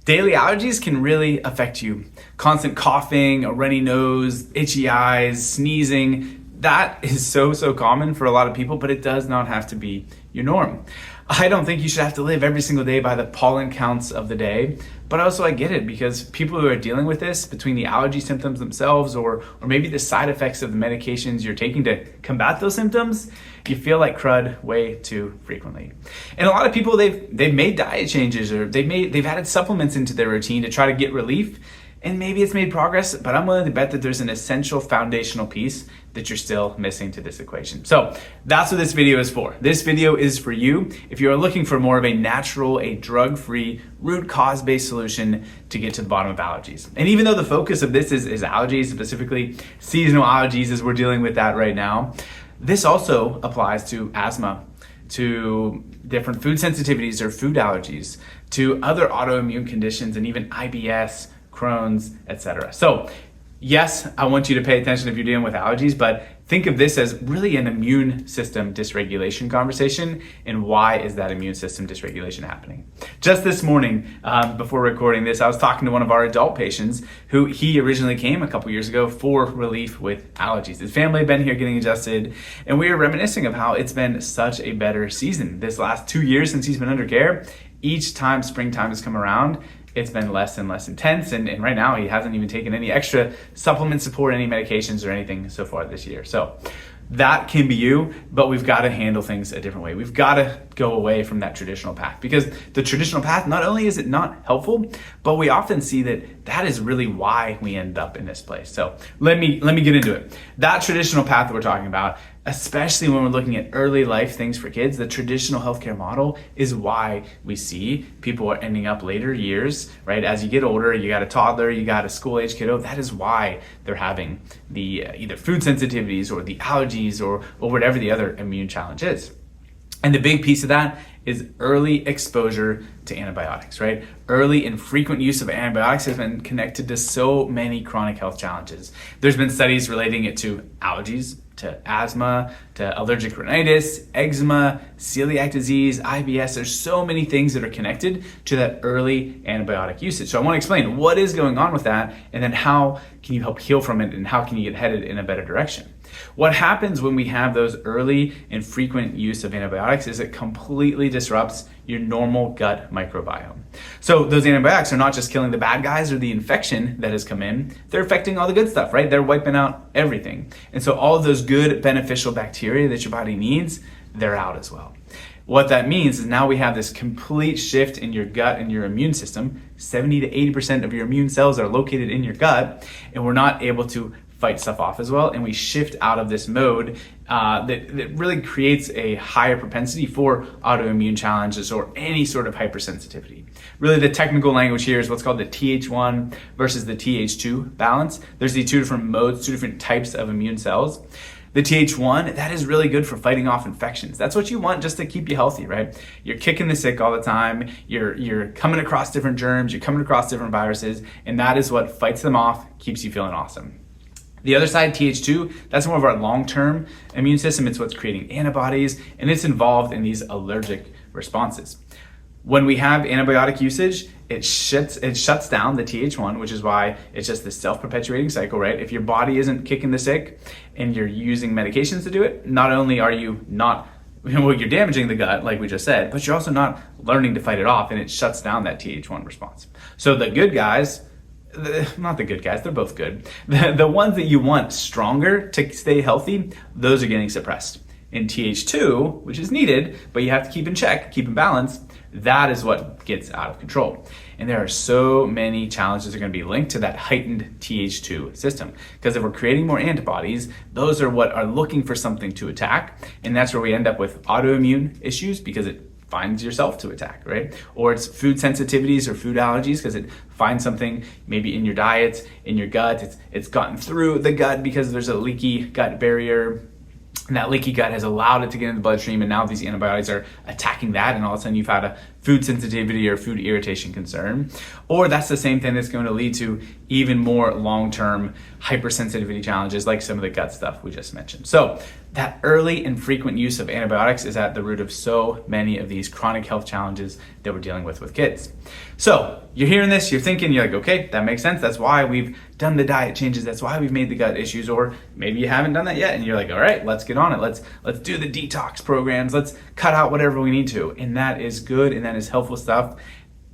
Daily allergies can really affect you. Constant coughing, a runny nose, itchy eyes, sneezing. That is so common for a lot of people, but it does not have to be your norm. I don't think you should have to live every single day by the pollen counts of the day, but also I get it, because people who are dealing with this, between the allergy symptoms themselves or maybe the side effects of the medications you're taking to combat those symptoms, you feel like crud way too frequently. And a lot of people, they've made diet changes, or they've added supplements into their routine to try to get relief. And maybe it's made progress, but I'm willing to bet that there's an essential foundational piece that you're still missing to this equation. So that's what this video is for. This video is for you if you are looking for more of a natural, a drug-free, root cause-based solution to get to the bottom of allergies. And even though the focus of this is allergies, specifically seasonal allergies, as we're dealing with that right now, this also applies to asthma, to different food sensitivities or food allergies, to other autoimmune conditions, and even IBS, Crohn's, etc. So yes, I want you to pay attention if you're dealing with allergies, but think of this as really an immune system dysregulation conversation. And why is that immune system dysregulation happening? Just this morning, before recording this, I was talking to one of our adult patients who he originally came a couple years ago for relief with allergies. His family had been here getting adjusted, and we were reminiscing of how it's been such a better season. This last 2 years since he's been under care, each time springtime has come around, it's been less and less intense, and right now he hasn't even taken any extra supplement support, any medications or anything so far this year. So that can be you, but we've got to handle things a different way. We've got to go away from that traditional path, because the traditional path, not only is it not helpful, but we often see that is really why we end up in this place. So let me get into it. That traditional path that we're talking about, especially when we're looking at early life things for kids, the traditional healthcare model is why we see people are ending up later years, right? As you get older, you got a toddler, you got a school age kiddo, that is why they're having the either food sensitivities or the allergies or whatever the other immune challenge is. And the big piece of that is early exposure to antibiotics, right? Early and frequent use of antibiotics has been connected to so many chronic health challenges. There's been studies relating it to allergies, to asthma, to allergic rhinitis, eczema, celiac disease, IBS. There's so many things that are connected to that early antibiotic usage. So I want to explain what is going on with that, and then how can you help heal from it, and how can you get headed in a better direction. What happens when we have those early and frequent use of antibiotics is it completely disrupts your normal gut microbiome. So those antibiotics are not just killing the bad guys or the infection that has come in, they're affecting all the good stuff, right? They're wiping out everything. And so all of those good beneficial bacteria that your body needs, they're out as well. What that means is now we have this complete shift in your gut and your immune system. 70 to 80% of your immune cells are located in your gut, and we're not able to fight stuff off as well, and we shift out of this mode that really creates a higher propensity for autoimmune challenges or any sort of hypersensitivity. Really, the technical language here is what's called the Th1 versus the Th2 balance. There's these two different modes, two different types of immune cells. The Th1, that is really good for fighting off infections. That's what you want just to keep you healthy, right? You're kicking the sick all the time. You're coming across different germs, you're coming across different viruses, and that is what fights them off, keeps you feeling awesome. The other side, Th2, that's more of our long-term immune system. It's what's creating antibodies, and it's involved in these allergic responses. When we have antibiotic usage, it shuts down the Th1, which is why it's just this self-perpetuating cycle, right? If your body isn't kicking the sick and you're using medications to do it, not only are you not, well, you're damaging the gut, like we just said, but you're also not learning to fight it off, and it shuts down that Th1 response. So the good guys, not the good guys, they're both good. The ones that you want stronger to stay healthy, those are getting suppressed. In Th2, which is needed, but you have to keep in check, keep in balance, that is what gets out of control. And there are so many challenges that are going to be linked to that heightened Th2 system. Because if we're creating more antibodies, those are what are looking for something to attack. And that's where we end up with autoimmune issues, because it finds yourself to attack, right? Or it's food sensitivities or food allergies, because it finds something maybe in your diet, in your gut. It's gotten through the gut because there's a leaky gut barrier, and that leaky gut has allowed it to get in the bloodstream, and now these antibiotics are attacking that, and all of a sudden you've had a food sensitivity or food irritation concern, or that's the same thing that's going to lead to even more long-term hypersensitivity challenges like some of the gut stuff we just mentioned. So that early and frequent use of antibiotics is at the root of so many of these chronic health challenges that we're dealing with kids. So you're hearing this, you're thinking, you're like, okay, that makes sense. That's why we've done the diet changes. That's why we've made the gut issues. Or maybe you haven't done that yet and you're like, all right, let's get on it. Let's do the detox programs. Let's cut out whatever we need to. And that is good and that is helpful stuff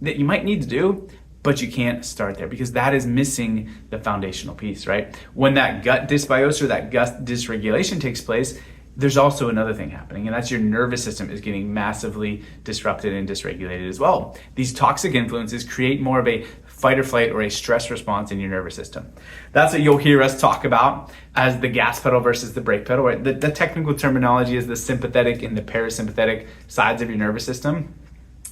that you might need to do, but you can't start there because that is missing the foundational piece, right? When that gut dysbiosis or that gut dysregulation takes place, there's also another thing happening, and that's your nervous system is getting massively disrupted and dysregulated as well. These toxic influences create more of a fight or flight or a stress response in your nervous system. That's what you'll hear us talk about as the gas pedal versus the brake pedal, right? The technical terminology is the sympathetic and the parasympathetic sides of your nervous system.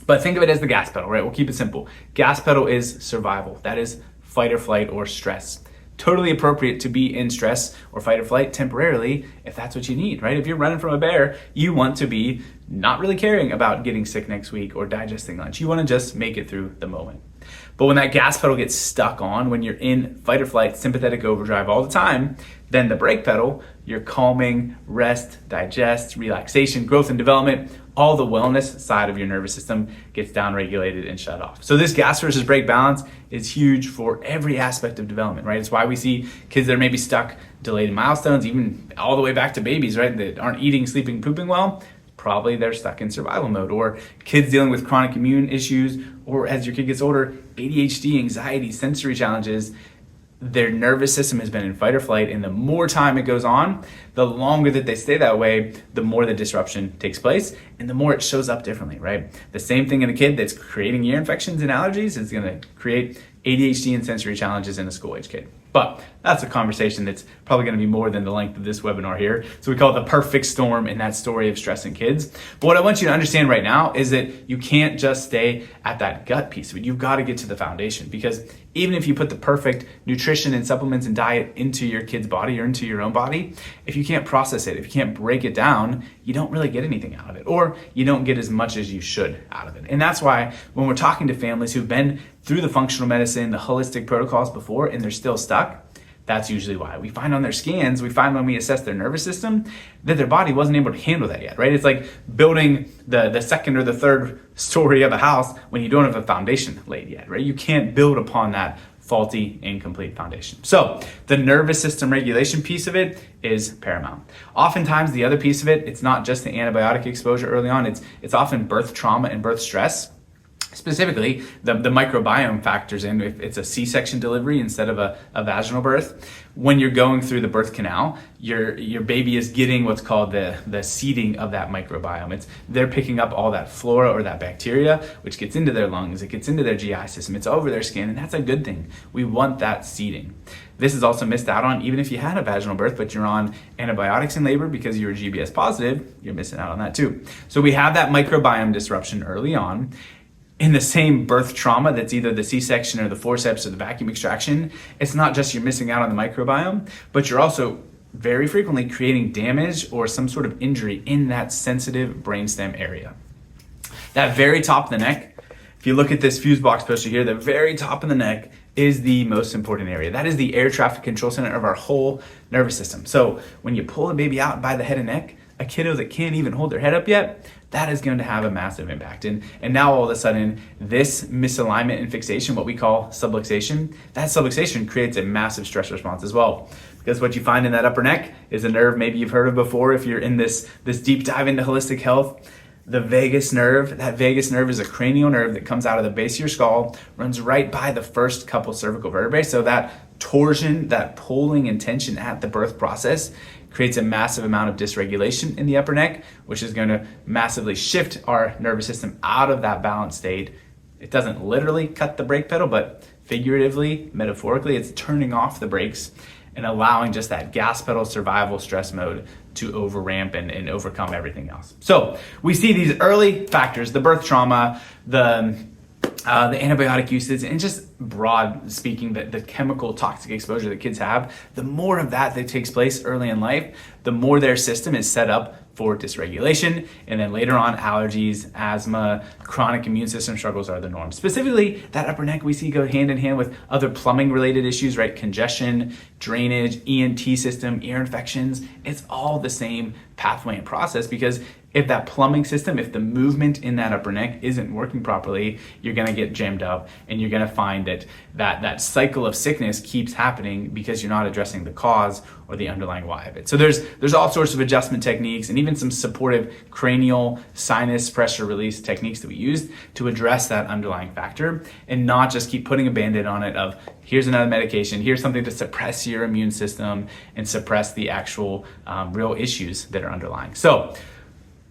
But think of it as the gas pedal, right? We'll keep it simple. Gas pedal is survival. That is fight or flight or stress. Totally appropriate to be in stress or fight or flight temporarily if that's what you need, right? If you're running from a bear, you want to be not really caring about getting sick next week or digesting lunch. You want to just make it through the moment. But when that gas pedal gets stuck on, when you're in fight or flight, sympathetic overdrive all the time, then the brake pedal, your calming, rest, digest, relaxation, growth and development, all the wellness side of your nervous system gets downregulated and shut off. So this gas versus brake balance is huge for every aspect of development, right? It's why we see kids that are maybe stuck, delayed in milestones, even all the way back to babies, right? That aren't eating, sleeping, pooping well. Probably they're stuck in survival mode, or kids dealing with chronic immune issues, or as your kid gets older, ADHD, anxiety, sensory challenges. Their nervous system has been in fight or flight, and the more time it goes on, the longer that they stay that way, the more the disruption takes place, and the more it shows up differently, right? The same thing in a kid that's creating ear infections and allergies is going to create ADHD and sensory challenges in a school-age kid. But that's a conversation that's probably going to be more than the length of this webinar here. So we call it the perfect storm in that story of stress in kids. But what I want you to understand right now is that you can't just stay at that gut piece of it. You've got to get to the foundation, because even if you put the perfect nutrition and supplements and diet into your kid's body or into your own body, if you can't process it, if you can't break it down, you don't really get anything out of it, or you don't get as much as you should out of it. And that's why when we're talking to families who've been through the functional medicine, the holistic protocols before, and they're still stuck, that's usually why. We find on their scans, we find when we assess their nervous system that their body wasn't able to handle that yet, right? It's like building the second or the third story of a house when you don't have a foundation laid yet, right? You can't build upon that faulty, incomplete foundation. So the nervous system regulation piece of it is paramount. Oftentimes the other piece of it, it's not just the antibiotic exposure early on, it's often birth trauma and birth stress. Specifically, the microbiome factors in if it's a C-section delivery instead of a vaginal birth. When you're going through the birth canal, your baby is getting what's called the seeding of that microbiome. They're picking up all that flora or that bacteria, which gets into their lungs, it gets into their GI system, it's over their skin, and that's a good thing. We want that seeding. This is also missed out on even if you had a vaginal birth, but you're on antibiotics in labor because you were GBS positive, you're missing out on that too. So we have that microbiome disruption early on. In the same birth trauma that's either the C-section or the forceps or the vacuum extraction, it's not just you're missing out on the microbiome, but you're also very frequently creating damage or some sort of injury in that sensitive brainstem area. That very top of the neck, if you look at this fuse box poster here, the very top of the neck is the most important area. That is the air traffic control center of our whole nervous system. So when you pull a baby out by the head and neck, a kiddo that can't even hold their head up yet, that is going to have a massive impact. And now all of a sudden, this misalignment and fixation, what we call subluxation, that subluxation creates a massive stress response as well. Because what you find in that upper neck is a nerve maybe you've heard of before if you're in this deep dive into holistic health. The vagus nerve, that vagus nerve is a cranial nerve that comes out of the base of your skull, runs right by the first couple cervical vertebrae. So that torsion, that pulling and tension at the birth process creates a massive amount of dysregulation in the upper neck, which is going to massively shift our nervous system out of that balanced state. It doesn't literally cut the brake pedal, but figuratively, metaphorically, it's turning off the brakes and allowing just that gas pedal survival stress mode to overramp and overcome everything else. So we see these early factors, the birth trauma, the antibiotic usage, and just broad speaking, the chemical toxic exposure that kids have. The more of that takes place early in life, the more their system is set up for dysregulation. And then later on, allergies, asthma, chronic immune system struggles are the norm. Specifically, that upper neck we see go hand in hand with other plumbing related issues, right? Congestion, drainage, ENT system, ear infections. It's all the same pathway and process, because if that plumbing system, if the movement in that upper neck isn't working properly, you're gonna get jammed up, and you're gonna find that cycle of sickness keeps happening because you're not addressing the cause or the underlying why of it. So there's all sorts of adjustment techniques and even some supportive cranial sinus pressure release techniques that we use to address that underlying factor, and not just keep putting a band-aid on it of here's another medication, here's something to suppress your immune system and suppress the actual real issues that are underlying. So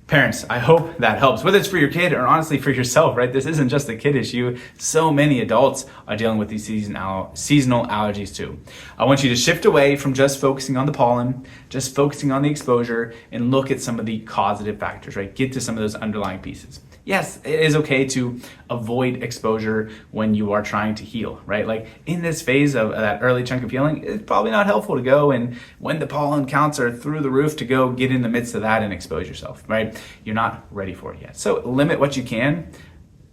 parents, I hope that helps, whether it's for your kid or honestly for yourself, right? This isn't just a kid issue. So many adults are dealing with these seasonal allergies too. I want you to shift away from just focusing on the pollen, just focusing on the exposure, and look at some of the causative factors, right? Get to some of those underlying pieces. Yes, it is okay to avoid exposure when you are trying to heal, right? Like in this phase of that early chunk of healing, it's probably not helpful to go, and when the pollen counts are through the roof, to go get in the midst of that and expose yourself, right? You're not ready for it yet. So limit what you can,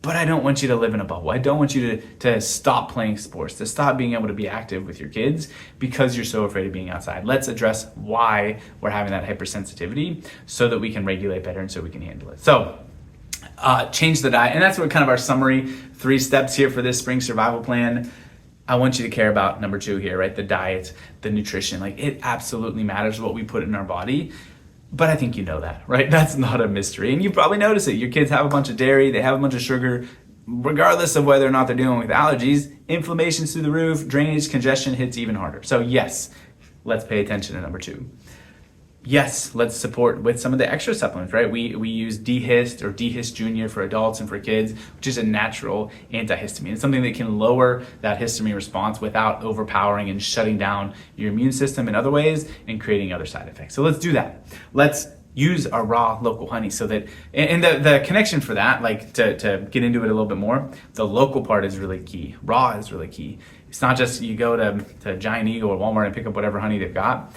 but I don't want you to live in a bubble. I don't want you to stop playing sports, to stop being able to be active with your kids because you're so afraid of being outside. Let's address why we're having that hypersensitivity so that we can regulate better and so we can handle it. So change the diet. And that's what kind of our summary 3 steps here for this spring survival plan. I want you to care about number 2 here, right? The diet, the nutrition. Like, it absolutely matters what we put in our body. But I think you know that, right? That's not a mystery. And you probably notice it. Your kids have a bunch of dairy, they have a bunch of sugar. Regardless of whether or not they're dealing with allergies, inflammation's through the roof, drainage, congestion hits even harder. So yes, let's pay attention to number 2. Yes, let's support with some of the extra supplements, right? We use DHist or DHist Junior for adults and for kids, which is a natural antihistamine. It's something that can lower that histamine response without overpowering and shutting down your immune system in other ways and creating other side effects. So let's do that. Let's use our raw local honey so that, and the connection for that, like to get into it a little bit more, the local part is really key. Raw is really key. It's not just you go to Giant Eagle or Walmart and pick up whatever honey they've got.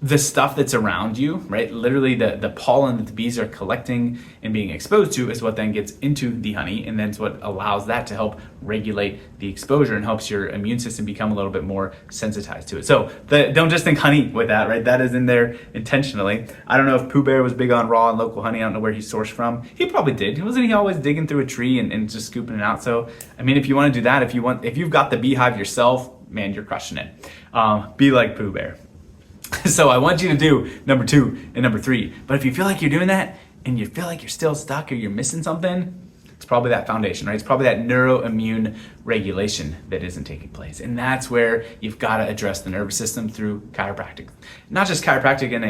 The stuff that's around you, right? Literally the pollen that the bees are collecting and being exposed to is what then gets into the honey, and then it's what allows that to help regulate the exposure and helps your immune system become a little bit more sensitized to it. So don't just think honey with that, right? That is in there intentionally. I don't know if Pooh Bear was big on raw and local honey. I don't know where he sourced from. He probably did. Wasn't he always digging through a tree and just scooping it out? So, I mean, if you want to do that, if you've got the beehive yourself, man, you're crushing it. Be like Pooh Bear. So I want you to do number 2 and number 3. But if you feel like you're doing that and you feel like you're still stuck or you're missing something, it's probably that foundation, right? It's probably that neuroimmune regulation that isn't taking place. And that's where you've got to address the nervous system through chiropractic. Not just chiropractic in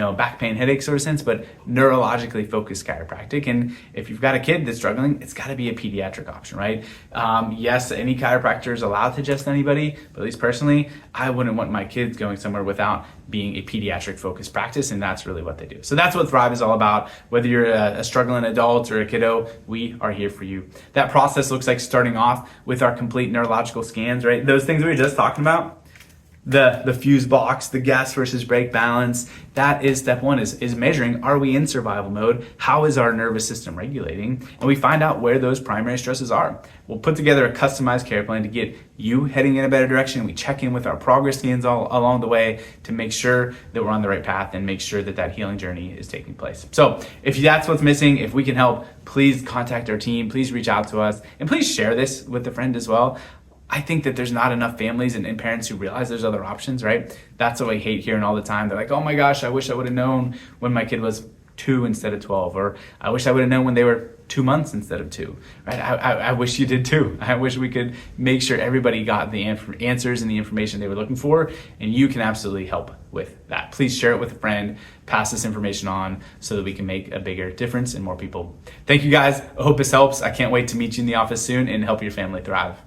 a back pain, headache sort of sense, but neurologically focused chiropractic. And if you've got a kid that's struggling, it's got to be a pediatric option, right? Yes, any chiropractor is allowed to just anybody, but at least personally, I wouldn't want my kids going somewhere without being a pediatric focused practice, and that's really what they do. So that's what Thrive is all about. Whether you're a struggling adult or a kiddo, we are here for you. That process looks like starting off with our complete neurological scans, right? Those things we were just talking about, the fuse box, the gas versus brake balance, that is step 1, is measuring, are we in survival mode? How is our nervous system regulating? And we find out where those primary stresses are. We'll put together a customized care plan to get you heading in a better direction. We check in with our progress scans all along the way to make sure that we're on the right path and make sure that that healing journey is taking place. So if that's what's missing, if we can help, please contact our team, please reach out to us, and please share this with a friend as well. I think that there's not enough families and parents who realize there's other options, right? That's what I hate hearing all the time. They're like, oh my gosh, I wish I would have known when my kid was 2 instead of 12, or I wish I would have known when they were 2 months instead of 2, right? I wish you did too. I wish we could make sure everybody got the answers and the information they were looking for, and you can absolutely help with that. Please share it with a friend, pass this information on so that we can make a bigger difference in more people. Thank you guys. I hope this helps. I can't wait to meet you in the office soon and help your family thrive.